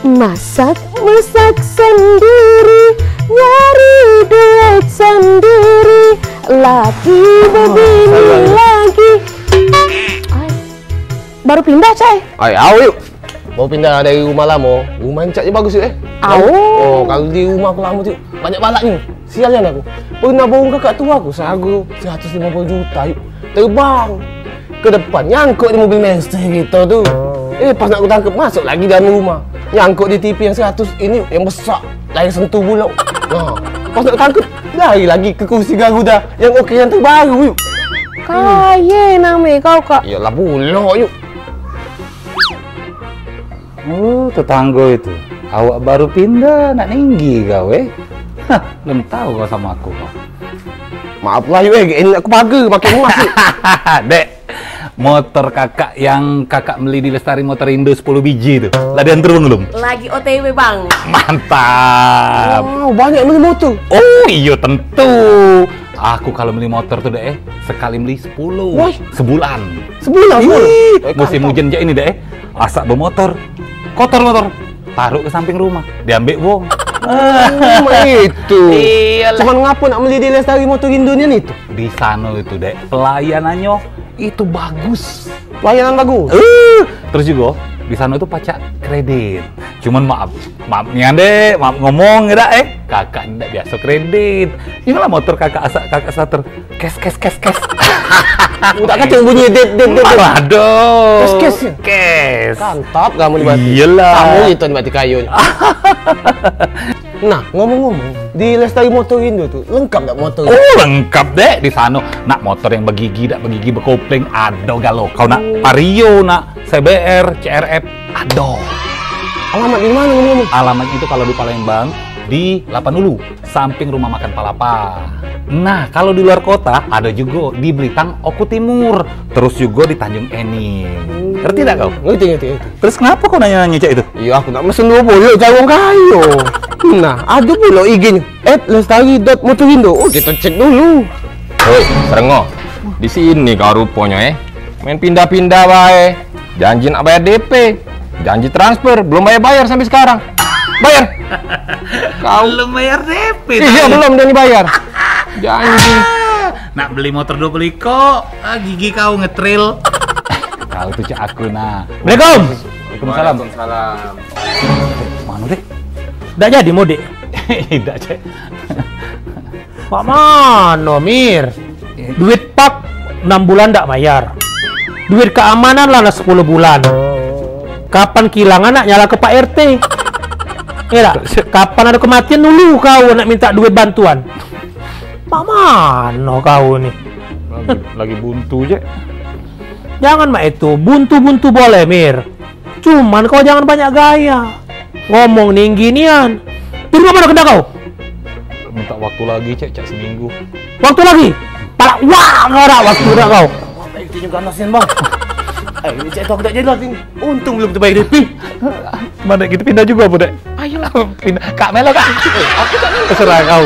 Masak sendiri, nyari duit sendiri, lagi begini lagi. Ay, baru pindah, Cai. Ayo yuk. Mau pindah dari rumah lama, rumah Encaknya bagus yuk Oh, kalau di rumah aku lama tuh banyak balaknya. Sialnya aku. Pernah bohong kakak tua aku, sagu 150 juta yuk. Terbang ke depan, nyangkut di mobil Master gitu tuh. Pas nak aku tangkap, masuk lagi dalam rumah. Nyangkut di TV yang 100, ini yang besar, layar sentuh bulau. Nah, pas nak tangkap, lari lagi ke kursi Garuda yang okey, yang terbaru yuk. Kaya namanya kau, Kak. Yalah bulok yuk. Oh, tetangga itu. Awak baru pindah, nak tinggi kau Hah, belum tahu kau sama aku kau. Maaf lah yuk ini aku pakai emas yuk. Dek, motor kakak yang kakak beli di Lestari Motor Indo 10 biji itu. Lah diantar belum? Lagi OTW, Bang. Mantap. Wow, banyak beli motor. Oh iya tentu. Aku kalau beli motor tuh deh, sekali beli 10. Wah. Sebulan. Sebulan? Musim hujan aja ini deh. Asak bermotor, kotor motor, taruh ke samping rumah, diambil wong. Itu. Iyalah. Cuman ngapa nak beli di Lestari Motor Indo nih itu? Di sana itu deh, pelayanannya itu bagus. Layanan bagus. Terus juga di sana itu pacak kredit. Cuman maaf nih deh, maaf ngomong ya kakak tidak biasa kredit. Inilah motor kakak starter, cash. Udah kacau bunyi det. Aduh. Cash. Kantap kamu nih. Iyalah. Kamu itu nih kayunya. Nah, ngomong-ngomong, di Lestari Motor Indo tuh lengkap nggak motor? Oh, lengkap deh di sana. Nak motor yang begigi, tak begigi, berkopling, ada galau. Kau nak Vario, nak CBR, CRF, ada. Alamat di mana ngomong? Alamat itu kalau di Palembang, di Lapanulu, samping rumah makan Palapa. Nah, kalau di luar kota, ada juga di Blitar, Oku Timur. Terus juga di Tanjung Enim. Ngerti tak kau? Ngerti. Terus kenapa kau nanya-nanya cek itu? Iya, aku nak mesen 20 jawong kayu. Nah, ada pula IG-nya. @lestari.motorindo. Oh, kita cek dulu. Hoi, Serengo. Di sini kau rupanya main pindah-pindah wae. Janji nak bayar DP, janji transfer, belum bayar sampai sekarang. Bayar. Kau Belum bayar DP. iya belum dia bayar. Janji. Nak beli motor 20 kok, gigi kau ngetril. Kau tuh cak aku nah. Assalamualaikum. Waalaikumsalam. Waalaikumsalam. Mana deh? Nggak jadi mudik. Tidak cek. Pak mana, Mir? Duit pak 6 bulan nggak bayar. Duit keamanan lah 10 bulan. Kapan kehilangan nak nyala ke Pak RT? Ya, kapan ada kematian dulu kau nak minta duit bantuan? Pak mana kau nih? Lagi buntu cek. Jangan mak itu, buntu-buntu boleh Mir. Cuman kau jangan banyak gaya. Ngomong nih ginian. Di rumah mana kena kau? Minta waktu lagi cek seminggu. Waktu lagi? Palak wah ngora waktu dah kau. Itu juga nasian bang. Ini cek aku tak jadi lah. Untung belum terbaik DP. Mana kita pindah juga, Budek? Ayo. Pindah. Kak Melo, Kak. Aku tak terserah kau.